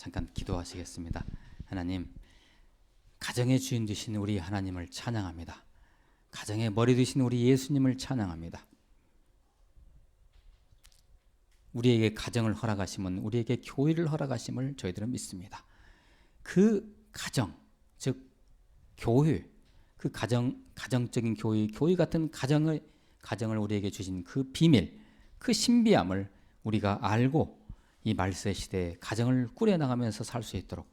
잠깐 기도하시겠습니다. 하나님, 가정의 주인 되신 우리 하나님을 찬양합니다. 가정의 머리 되신 우리 예수님을 찬양합니다. 우리에게 가정을 허락하심은 우리에게 교회를 허락하심을 저희들은 믿습니다. 그 가정, 즉 교회, 그 가정적인 교회 같은 가정을 우리에게 주신 그 비밀, 그 신비함을 우리가 알고 이 말세 시대에 가정을 꾸려나가면서 살 수 있도록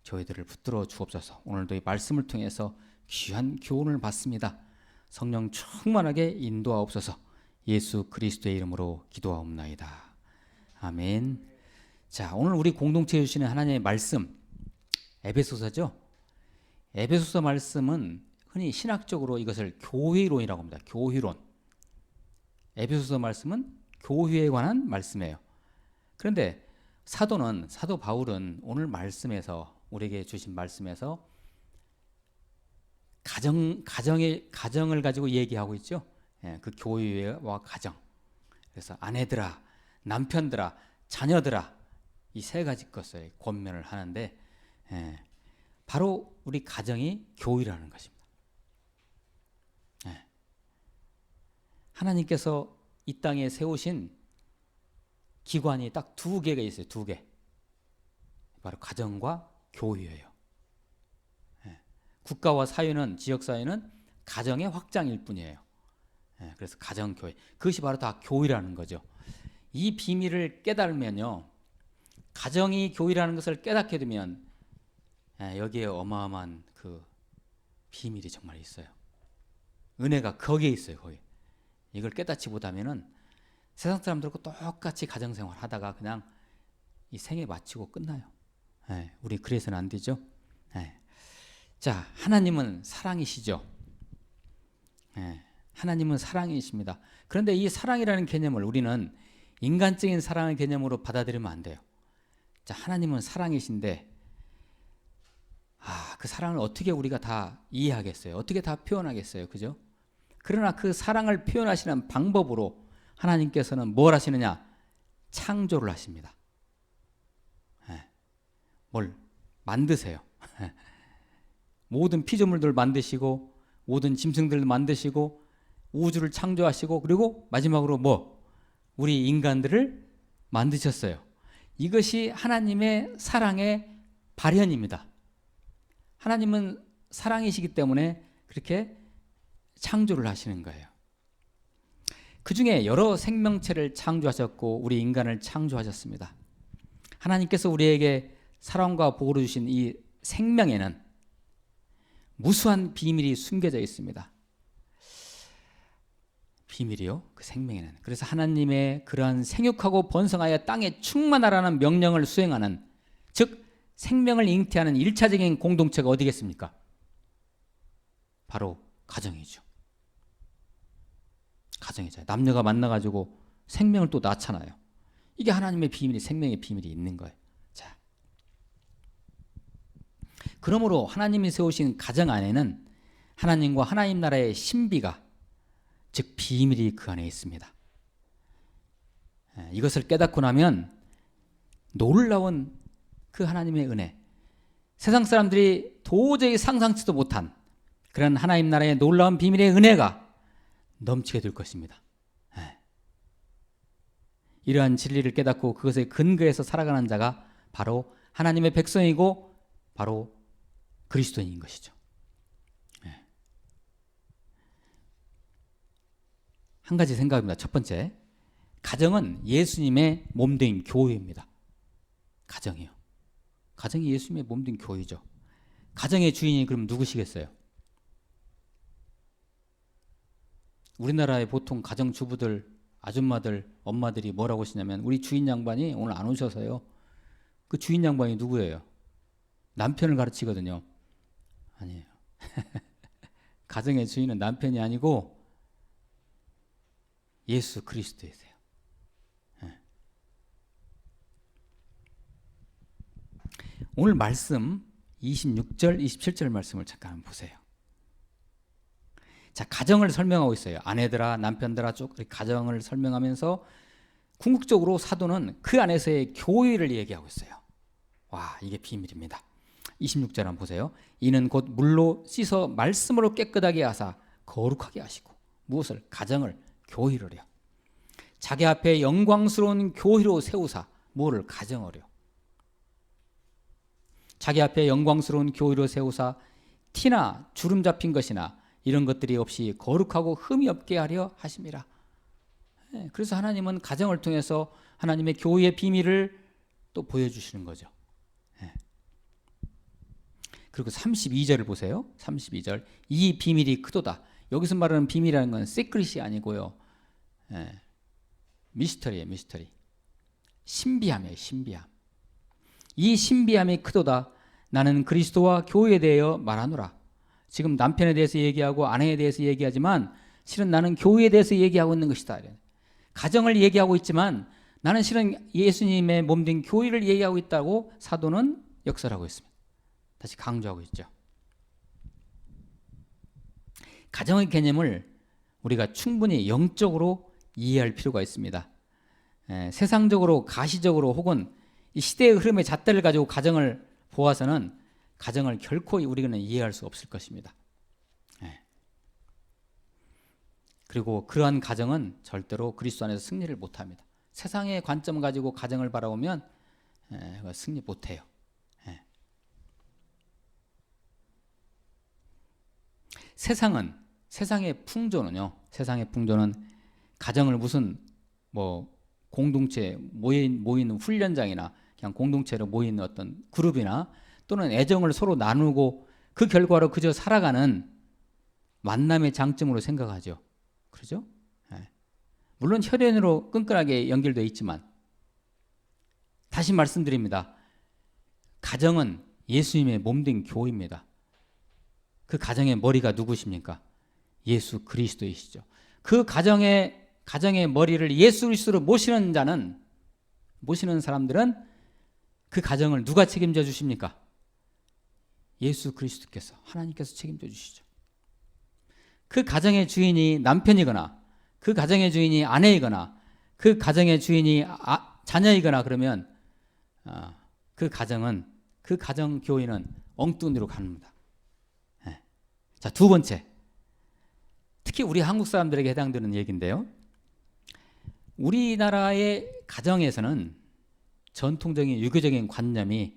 저희들을 붙들어 주옵소서. 오늘도 이 말씀을 통해서 귀한 교훈을 받습니다. 성령 충만하게 인도하옵소서. 예수 그리스도의 이름으로 기도하옵나이다. 아멘. 자, 오늘 우리 공동체에 주시는 하나님의 말씀, 에베소서죠. 에베소서 말씀은 흔히 신학적으로 이것을 교회론이라고 합니다. 교회론. 에베소서 말씀은 교회에 관한 말씀이에요. 그런데 사도 바울은 오늘 말씀에서, 우리에게 주신 말씀에서 가정을 가지고 얘기하고 있죠. 그 교회와 가정. 그래서 아내들아, 남편들아, 자녀들아, 이 세 가지 것을 권면을 하는데, 바로 우리 가정이 교회라는 것입니다. 하나님께서 이 땅에 세우신 기관이 딱 두 개가 있어요. 두 개. 바로 가정과 교회예요. 국가와 사회는, 지역사회는 가정의 확장일 뿐이에요. 그래서 가정교회. 그것이 바로 다 교회라는 거죠. 이 비밀을 깨달으면요, 가정이 교회라는 것을 깨닫게 되면 여기에 어마어마한 그 비밀이 정말 있어요. 은혜가 거기에 있어요. 거기. 이걸 깨닫지 못하면은 세상 사람들과 똑같이 가정생활 하다가 그냥 이 생애 마치고 끝나요. 우리 그래서는 안 되죠. 자, 하나님은 사랑이시죠. 하나님은 사랑이십니다. 그런데 이 사랑이라는 개념을 우리는 인간적인 사랑의 개념으로 받아들이면 안 돼요. 자, 하나님은 사랑이신데, 그 사랑을 어떻게 우리가 다 이해하겠어요? 어떻게 다 표현하겠어요? 그죠? 그러나 그 사랑을 표현하시는 방법으로 하나님께서는 뭘 하시느냐? 창조를 하십니다. 뭘 만드세요. 모든 피조물들을 만드시고, 모든 짐승들을 만드시고, 우주를 창조하시고, 그리고 마지막으로 우리 인간들을 만드셨어요. 이것이 하나님의 사랑의 발현입니다. 하나님은 사랑이시기 때문에 그렇게 창조를 하시는 거예요. 그 중에 여러 생명체를 창조하셨고 우리 인간을 창조하셨습니다. 하나님께서 우리에게 사랑과 복을 주신 이 생명에는 무수한 비밀이 숨겨져 있습니다. 비밀이요? 그 생명에는. 그래서 하나님의 그러한 생육하고 번성하여 땅에 충만하라는 명령을 수행하는, 즉 생명을 잉태하는 1차적인 공동체가 어디겠습니까? 바로 가정이죠. 가정이죠. 남녀가 만나가지고 생명을 또 낳잖아요. 이게 하나님의 비밀이, 생명의 비밀이 있는 거예요. 자, 그러므로 하나님이 세우신 가정 안에는 하나님과 하나님 나라의 신비가, 즉 비밀이 그 안에 있습니다. 이것을 깨닫고 나면 놀라운 그 하나님의 은혜, 세상 사람들이 도저히 상상치도 못한 그런 하나님 나라의 놀라운 비밀의 은혜가 넘치게 될 것입니다. 이러한 진리를 깨닫고 그것에 근거해서 살아가는 자가 바로 하나님의 백성이고 바로 그리스도인인 것이죠. 한 가지 생각입니다. 첫 번째, 가정은 예수님의 몸된 교회입니다. 가정이요. 가정이 예수님의 몸된 교회죠. 가정의 주인이 그럼 누구시겠어요? 우리나라의 보통 가정주부들, 아줌마들, 엄마들이 뭐라고 하시냐면, 우리 주인 양반이 오늘 안 오셔서요. 그 주인 양반이 누구예요? 남편을 가르치거든요. 아니에요. 가정의 주인은 남편이 아니고 예수 그리스도이세요. 오늘 말씀 26절, 27절 말씀을 잠깐 보세요. 자, 가정을 설명하고 있어요. 아내들아, 남편들아, 쭉 가정을 설명하면서 궁극적으로 사도는 그 안에서의 교회를 얘기하고 있어요. 와, 이게 비밀입니다. 26절 한번 보세요. 이는 곧 물로 씻어 말씀으로 깨끗하게 하사 거룩하게 하시고 무엇을? 가정을, 교회를요. 자기 앞에 영광스러운 교회로 세우사 뭐를? 가정을요. 자기 앞에 영광스러운 교회로 세우사 티나 주름 잡힌 것이나 이런 것들이 없이 거룩하고 흠이 없게 하려 하심이라. 그래서 하나님은 가정을 통해서 하나님의 교회의 비밀을 또 보여주시는 거죠. 그리고 32절을 보세요. 32절. 이 비밀이 크도다. 여기서 말하는 비밀이라는 건 시크릿이 아니고요. 미스터리예요. 미스터리. 신비함이에요. 신비함. 이 신비함이 크도다. 나는 그리스도와 교회에 대하여 말하노라. 지금 남편에 대해서 얘기하고 아내에 대해서 얘기하지만 실은 나는 교회에 대해서 얘기하고 있는 것이다. 가정을 얘기하고 있지만 나는 실은 예수님의 몸된 교회를 얘기하고 있다고 사도는 역설하고 있습니다. 다시 강조하고 있죠. 가정의 개념을 우리가 충분히 영적으로 이해할 필요가 있습니다. 세상적으로 가시적으로 혹은 이 시대의 흐름의 잣대를 가지고 가정을 보아서는 가정을 결코 우리는 이해할 수 없을 것입니다. 그리고 그러한 가정은 절대로 그리스도 안에서 승리를 못합니다. 세상의 관점 가지고 가정을 바라보면 승리 못해요. 세상의 풍조는요. 세상의 풍조는 가정을 무슨 뭐 공동체 모이는 훈련장이나 그냥 공동체로 모이는 어떤 그룹이나 또는 애정을 서로 나누고 그 결과로 그저 살아가는 만남의 장점으로 생각하죠. 그렇죠? 물론 혈연으로 끈끈하게 연결되어 있지만 다시 말씀드립니다. 가정은 예수님의 몸된 교회입니다. 그 가정의 머리가 누구십니까? 예수 그리스도이시죠. 그 가정의 머리를 예수 그리스도로 모시는 사람들은 그 가정을 누가 책임져 주십니까? 예수 그리스도께서, 하나님께서 책임져 주시죠. 그 가정의 주인이 남편이거나 그 가정의 주인이 아내이거나 그 가정의 주인이 자녀이거나 그러면 그 가정 교회는 엉뚱한 데로 갑니다. 자, 두 번째, 특히 우리 한국 사람들에게 해당되는 얘기인데요. 우리나라의 가정에서는 전통적인 유교적인 관념이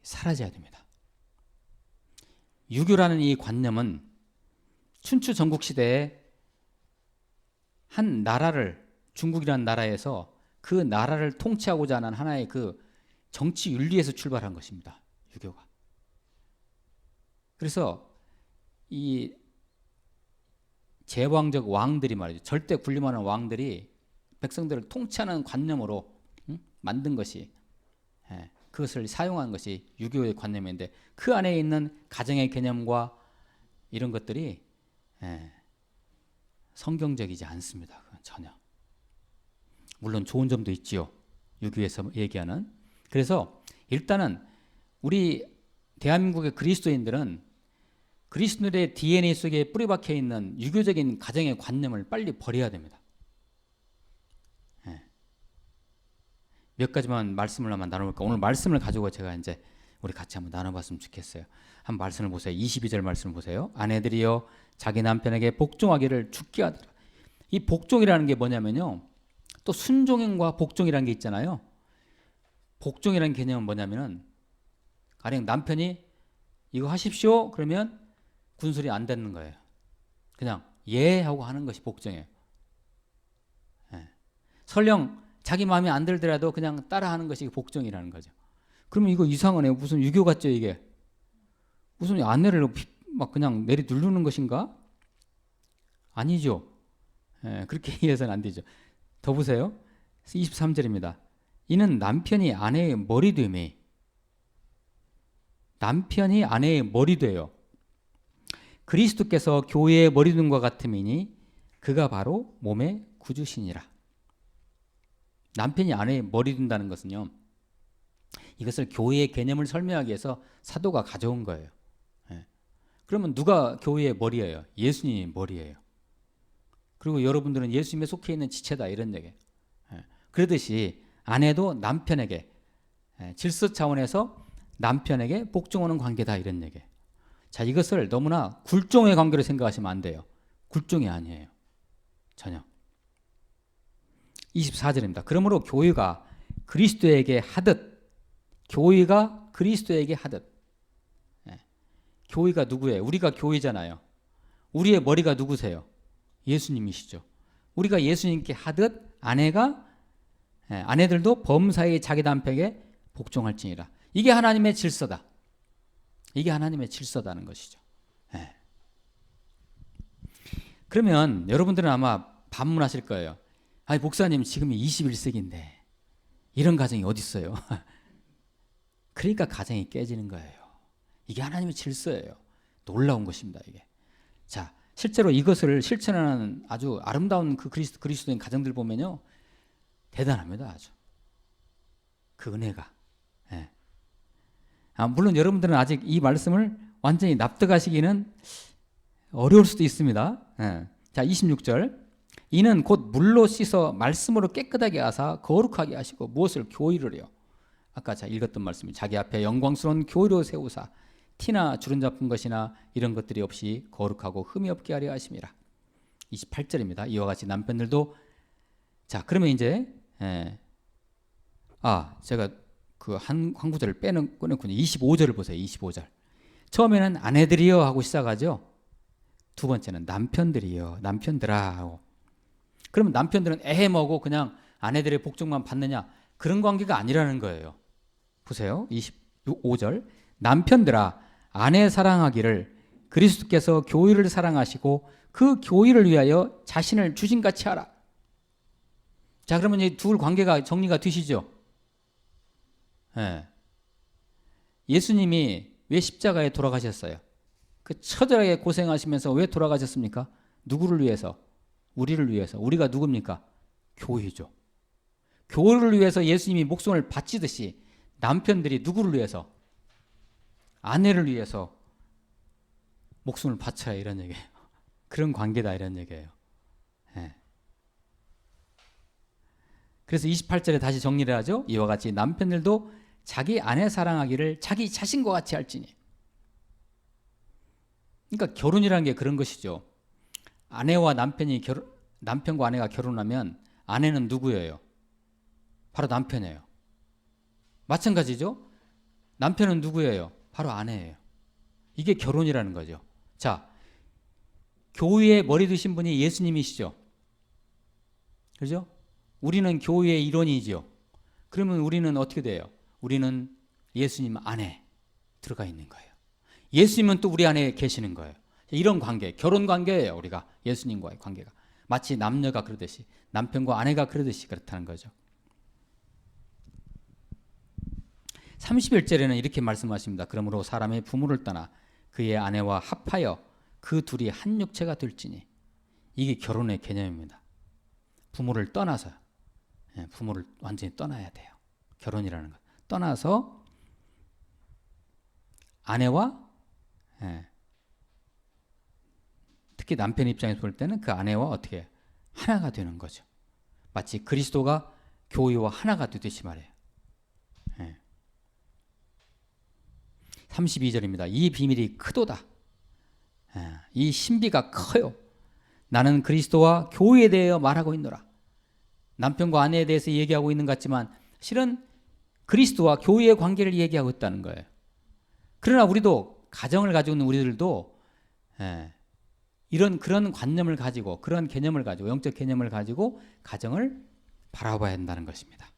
사라져야 됩니다. 유교라는 이 관념은 춘추 전국 시대에 한 나라를, 중국이라는 나라에서 그 나라를 통치하고자 하는 하나의 그 정치 윤리에서 출발한 것입니다. 유교가. 그래서 이 제왕적 왕들이 말이죠. 절대 군림하는 왕들이 백성들을 통치하는 관념으로 만든 것이, 그것을 사용한 것이 유교의 관념인데 그 안에 있는 가정의 개념과 이런 것들이 성경적이지 않습니다. 전혀. 물론 좋은 점도 있지요. 유교에서 얘기하는. 그래서 일단은 우리 대한민국의 그리스도인들은 그리스도인의 DNA 속에 뿌리박혀 있는 유교적인 가정의 관념을 빨리 버려야 됩니다. 몇 가지만 말씀을 한번 나눠볼까? 오늘 말씀을 가지고 제가 이제 우리 같이 한번 나눠봤으면 좋겠어요. 한 말씀을 보세요. 22절 말씀을 보세요. 아내들이여 자기 남편에게 복종하기를 죽게 하더라. 이 복종이라는 게 뭐냐면요. 또 순종과 복종이라는 게 있잖아요. 복종이라는 개념은 뭐냐면은 가령 남편이 이거 하십시오. 그러면 군소리 안 듣는 거예요. 그냥 예 하고 하는 것이 복종이에요. 설령 자기 마음에 안 들더라도 그냥 따라하는 것이 복종이라는 거죠. 그러면 이거 이상하네요. 무슨 유교 같죠 이게? 무슨 아내를 막 그냥 내리 누르는 것인가? 아니죠. 그렇게 이해해서는 안 되죠. 더 보세요. 23절입니다. 이는 남편이 아내의 머리 되매. 남편이 아내의 머리 돼요. 그리스도께서 교회의 머리됨과 같음이니 그가 바로 몸의 구주시니라. 남편이 아내의 머리 된다는 것은요. 이것을 교회의 개념을 설명하기 위해서 사도가 가져온 거예요. 그러면 누가 교회의 머리예요? 예수님이 머리예요. 그리고 여러분들은 예수님에 속해 있는 지체다 이런 얘기예요. 그러듯이 아내도 남편에게 질서 차원에서 남편에게 복종하는 관계다 이런 얘기예요. 자, 이것을 너무나 굴종의 관계로 생각하시면 안 돼요. 굴종이 아니에요. 전혀. 24절입니다. 그러므로 교회가 그리스도에게 하듯 교회가 누구예요? 우리가 교회잖아요. 우리의 머리가 누구세요? 예수님이시죠. 우리가 예수님께 하듯 아내들도 범사에 자기 남편에게 복종할지니라. 이게 하나님의 질서다. 이게 하나님의 질서다는 것이죠. 그러면 여러분들은 아마 반문하실 거예요. 아니 목사님 지금이 21세기인데 이런 가정이 어디 있어요? 그러니까 가정이 깨지는 거예요. 이게 하나님의 질서예요. 놀라운 것입니다. 이게. 자, 실제로 이것을 실천하는 아주 아름다운 그 그리스도인 가정들 보면요, 대단합니다. 아주 그 은혜가. 물론 여러분들은 아직 이 말씀을 완전히 납득하시기는 어려울 수도 있습니다. 자, 26절. 이는 곧 물로 씻어 말씀으로 깨끗하게 하사 거룩하게 하시고 무엇을 교의를요. 아까 제가 읽었던 말씀이 자기 앞에 영광스러운 교의로 세우사 티나 주름 잡은 것이나 이런 것들이 없이 거룩하고 흠이 없게 하려 하심이라. 28절입니다. 이와 같이 남편들도. 자, 그러면 이제 제가 그 한 구절을 꺼냈군요. 25절을 보세요. 25절. 처음에는 아내들이여 하고 시작하죠. 두 번째는 남편들이여, 남편들아 하고. 그러면 남편들은 뭐고 그냥 아내들의 복종만 받느냐, 그런 관계가 아니라는 거예요. 보세요. 25절. 남편들아 아내 사랑하기를 그리스도께서 교회를 사랑하시고 그 교회를 위하여 자신을 주신같이 하라. 자, 그러면 이 둘 관계가 정리가 되시죠? 예수님이 왜 십자가에 돌아가셨어요? 그 처절하게 고생하시면서 왜 돌아가셨습니까? 누구를 위해서? 우리를 위해서. 우리가 누굽니까? 교회죠. 교회를 위해서 예수님이 목숨을 바치듯이 남편들이 누구를 위해서? 아내를 위해서 목숨을 바쳐야 이런 얘기예요. 그런 관계다 이런 얘기예요. 그래서 28절에 다시 정리를 하죠. 이와 같이 남편들도 자기 아내 사랑하기를 자기 자신과 같이 할지니. 그러니까 결혼이라는 게 그런 것이죠. 남편과 아내가 결혼하면 아내는 누구예요? 바로 남편이에요. 마찬가지죠. 남편은 누구예요? 바로 아내예요. 이게 결혼이라는 거죠. 자, 교회에 머리 두신 분이 예수님이시죠. 그렇죠? 우리는 교회의 일원이죠. 그러면 우리는 어떻게 돼요? 우리는 예수님 안에 들어가 있는 거예요. 예수님은 또 우리 안에 계시는 거예요. 이런 관계, 결혼 관계예요. 우리가 예수님과의 관계가. 마치 남녀가 그러듯이, 남편과 아내가 그러듯이 그렇다는 거죠. 31절에는 이렇게 말씀하십니다. 그러므로 사람의 부모를 떠나 그의 아내와 합하여 그 둘이 한 육체가 될지니. 이게 결혼의 개념입니다. 부모를 떠나서요. 부모를 완전히 떠나야 돼요. 결혼이라는 것. 떠나서 아내와 특히 남편 입장에서 볼 때는 그 아내와 어떻게 하나가 되는 거죠. 마치 그리스도가 교회와 하나가 되듯이 말해요. 32절입니다. 이 비밀이 크도다. 이 신비가 커요. 나는 그리스도와 교회에 대하여 말하고 있노라. 남편과 아내에 대해서 얘기하고 있는 것 같지만 실은 그리스도와 교회의 관계를 얘기하고 있다는 거예요. 그러나 우리도 가정을 가지고 있는 우리들도 그런 관념을 가지고 그런 개념을 가지고 영적 개념을 가지고 가정을 바라봐야 한다는 것입니다.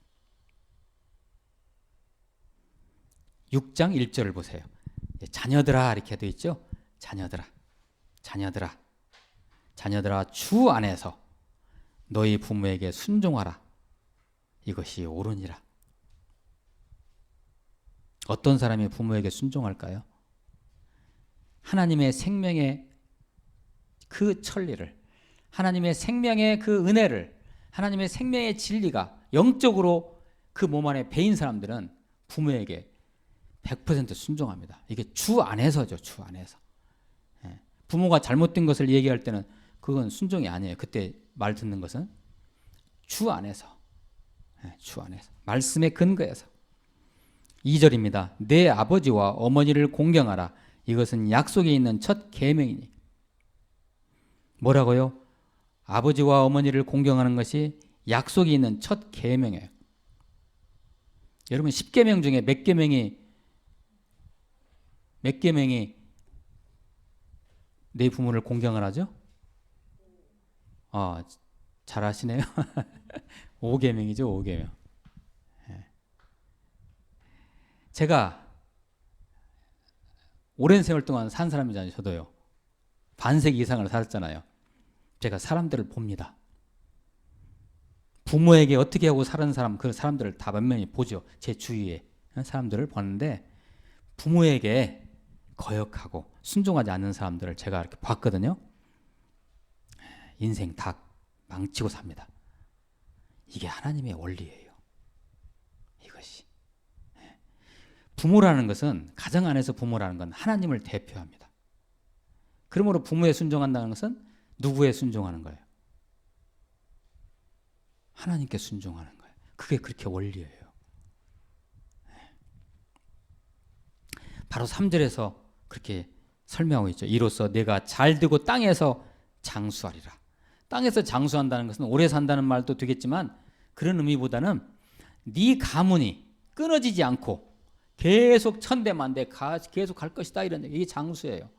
6장 1절을 보세요. 자녀들아 이렇게 되어 있죠. 자녀들아 주 안에서 너희 부모에게 순종하라. 이것이 옳으니라. 어떤 사람이 부모에게 순종할까요? 하나님의 생명의 그 천리를, 하나님의 생명의 그 은혜를, 하나님의 생명의 진리가 영적으로 그 몸 안에 배인 사람들은 부모에게 100% 순종합니다. 이게 주 안에서죠. 주 안에서. 부모가 잘못된 것을 얘기할 때는 그건 순종이 아니에요. 그때 말 듣는 것은 주 안에서, 주 안에서 말씀의 근거에서. 2절입니다. 내 아버지와 어머니를 공경하라. 이것은 약속에 있는 첫 계명이니. 뭐라고요? 아버지와 어머니를 공경하는 것이 약속이 있는 첫 계명이에요. 여러분 10계명 중에 몇 계명이 내 부모를 공경을 하죠? 잘 아시네요. 5계명이죠. 5계명. 제가 오랜 세월 동안 산 사람이잖아요. 저도요. 반세기 이상을 살았잖아요. 제가 사람들을 봅니다. 부모에게 어떻게 하고 사는 사람, 그 사람들을 다 만면히 보죠. 제 주위에 사람들을 보는데 부모에게 거역하고 순종하지 않는 사람들을 제가 이렇게 봤거든요. 인생 다 망치고 삽니다. 이게 하나님의 원리예요. 이것이. 부모라는 것은, 가정 안에서 부모라는 건 하나님을 대표합니다. 그러므로 부모에 순종한다는 것은 누구에 순종하는 거예요? 하나님께 순종하는 거예요. 그게 그렇게 원리예요. 바로 3절에서 그렇게 설명하고 있죠. 이로써 내가 잘되고 땅에서 장수하리라. 땅에서 장수한다는 것은 오래 산다는 말도 되겠지만 그런 의미보다는 네 가문이 끊어지지 않고 계속 천대만대 계속 갈 것이다, 이런 얘기. 이게 장수예요.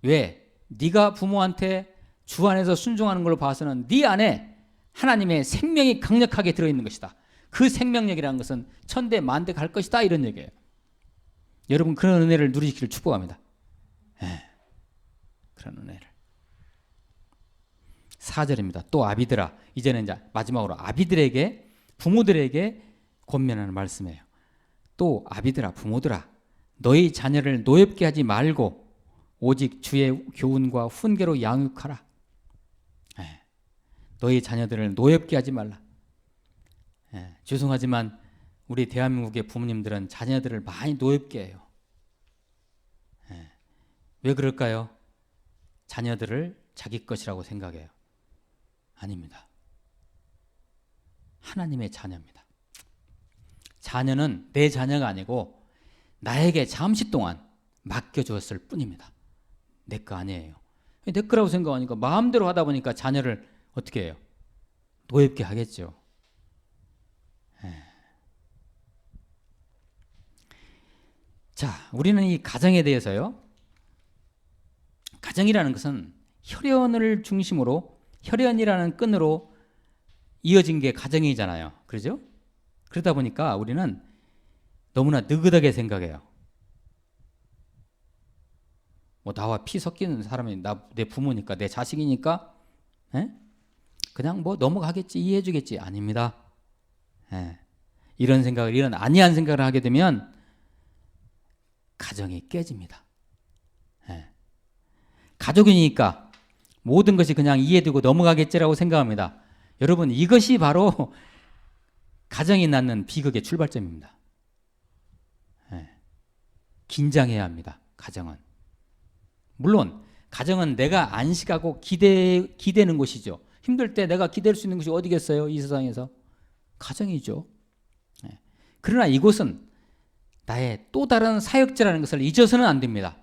왜? 네가 부모한테 주 안에서 순종하는 걸로 봐서는 네 안에 하나님의 생명이 강력하게 들어있는 것이다. 그 생명력이라는 것은 천대 만대 갈 것이다, 이런 얘기예요. 여러분 그런 은혜를 누리시기를 축복합니다. 그런 은혜를. 4절입니다. 또 아비들아. 이제는 이제 마지막으로 아비들에게, 부모들에게 권면하는 말씀이에요. 또 아비들아, 부모들아, 너희 자녀를 노엽게 하지 말고 오직 주의 교훈과 훈계로 양육하라. 너희 자녀들을 노엽게 하지 말라. 죄송하지만 우리 대한민국의 부모님들은 자녀들을 많이 노엽게 해요. 왜 그럴까요? 자녀들을 자기 것이라고 생각해요. 아닙니다. 하나님의 자녀입니다. 자녀는 내 자녀가 아니고 나에게 잠시 동안 맡겨주었을 뿐입니다. 내 거 아니에요. 내 거라고 생각하니까 마음대로 하다 보니까 자녀를 어떻게 해요? 노엽게 하겠죠. 자, 우리는 이 가정에 대해서요. 가정이라는 것은 혈연을 중심으로, 혈연이라는 끈으로 이어진 게 가정이잖아요. 그렇죠? 그러다 보니까 우리는 너무나 느긋하게 생각해요. 뭐 나와 피 섞이는 사람이 내 부모니까, 내 자식이니까 그냥 뭐 넘어가겠지, 이해해 주겠지. 아닙니다. 이런 생각을, 이런 아니한 생각을 하게 되면 가정이 깨집니다. 가족이니까 모든 것이 그냥 이해되고 넘어가겠지라고 생각합니다. 여러분, 이것이 바로 가정이 낳는 비극의 출발점입니다. 긴장해야 합니다. 가정은. 물론 가정은 내가 안식하고 기대는 곳이죠. 힘들 때 내가 기댈 수 있는 곳이 어디겠어요? 이 세상에서. 가정이죠. 그러나 이곳은 나의 또 다른 사역지라는 것을 잊어서는 안 됩니다.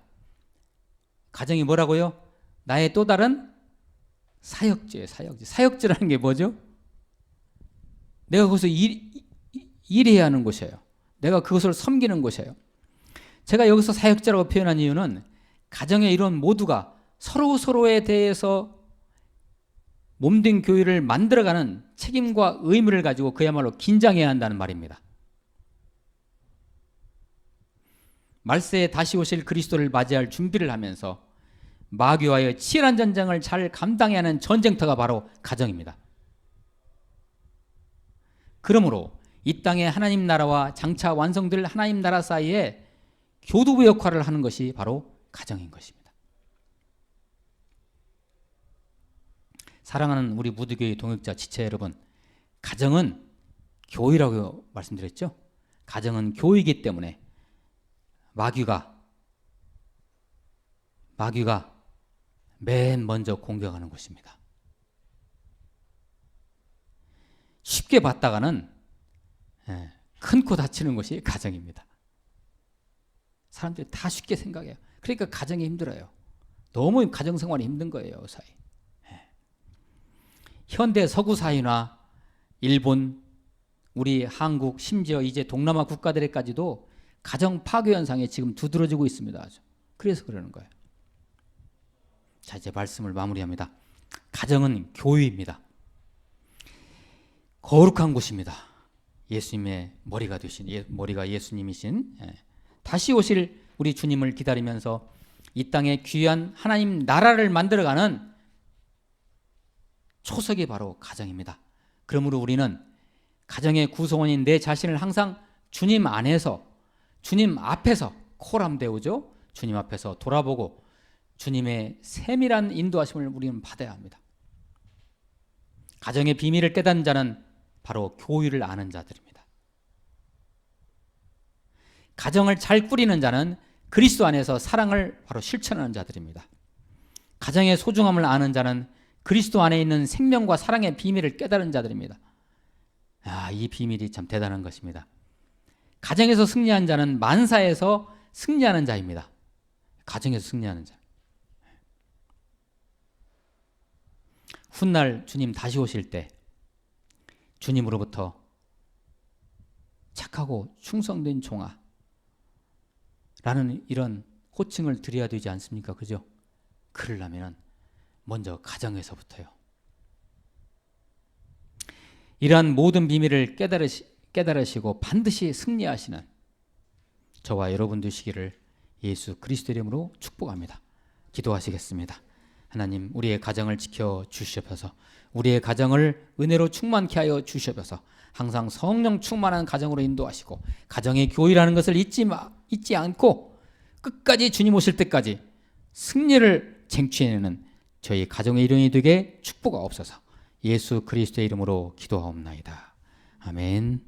가정이 뭐라고요? 나의 또 다른 사역지예요. 사역지라는 게 뭐죠? 내가 거기서 일해야 하는 곳이에요. 내가 그것을 섬기는 곳이에요. 제가 여기서 사역자라고 표현한 이유는 가정의 이런 모두가 서로에 대해서 몸된 교회를 만들어가는 책임과 의무를 가지고 그야말로 긴장해야 한다는 말입니다. 말세에 다시 오실 그리스도를 맞이할 준비를 하면서 마귀와의 치열한 전쟁을 잘 감당해야 하는 전쟁터가 바로 가정입니다. 그러므로 이 땅의 하나님 나라와 장차 완성될 하나님 나라 사이에 교두부 역할을 하는 것이 바로 가정인 것입니다. 사랑하는 우리 무두교회 동역자 지체 여러분, 가정은 교회라고 말씀드렸죠? 가정은 교회이기 때문에 마귀가 맨 먼저 공격하는 곳입니다. 쉽게 봤다가는 큰 코 다치는 것이 가정입니다. 사람들이 다 쉽게 생각해요. 그러니까 가정이 힘들어요. 너무 가정생활이 힘든 거예요. 사이. 현대 서구 사회나 일본, 우리 한국, 심지어 이제 동남아 국가들에까지도 가정 파괴 현상이 지금 두드러지고 있습니다. 아주. 그래서 그러는 거예요. 자, 이제 말씀을 마무리합니다. 가정은 교회입니다. 거룩한 곳입니다. 예수님의 머리가 되신, 머리가 예수님이신, 다시 오실 우리 주님을 기다리면서 이 땅에 귀한 하나님 나라를 만들어가는 초석이 바로 가정입니다. 그러므로 우리는 가정의 구성원인 내 자신을 항상 주님 안에서, 주님 앞에서 코람되오죠. 주님 앞에서 돌아보고 주님의 세밀한 인도하심을 우리는 받아야 합니다. 가정의 비밀을 깨닫는 자는 바로 교회를 아는 자들입니다. 가정을 잘 꾸리는 자는 그리스도 안에서 사랑을 바로 실천하는 자들입니다. 가정의 소중함을 아는 자는 그리스도 안에 있는 생명과 사랑의 비밀을 깨달은 자들입니다. 이 비밀이 참 대단한 것입니다. 가정에서 승리한 자는 만사에서 승리하는 자입니다. 가정에서 승리하는 자. 훗날 주님 다시 오실 때 주님으로부터 착하고 충성된 종아 라는 이런 호칭을 드려야 되지 않습니까? 그죠? 그러려면 먼저 가정에서부터요. 이러한 모든 비밀을 깨달으시고 반드시 승리하시는 저와 여러분 되시기를 예수 그리스도 이름으로 축복합니다. 기도하시겠습니다. 하나님, 우리의 가정을 지켜 주시옵소서. 우리의 가정을 은혜로 충만케 하여 주시옵소서. 항상 성령 충만한 가정으로 인도하시고 가정의 교회라는 것을 잊지 않고 끝까지 주님 오실 때까지 승리를 쟁취해내는 저희 가정의 일원이 되게 축복하옵소서. 예수 그리스도의 이름으로 기도하옵나이다. 아멘.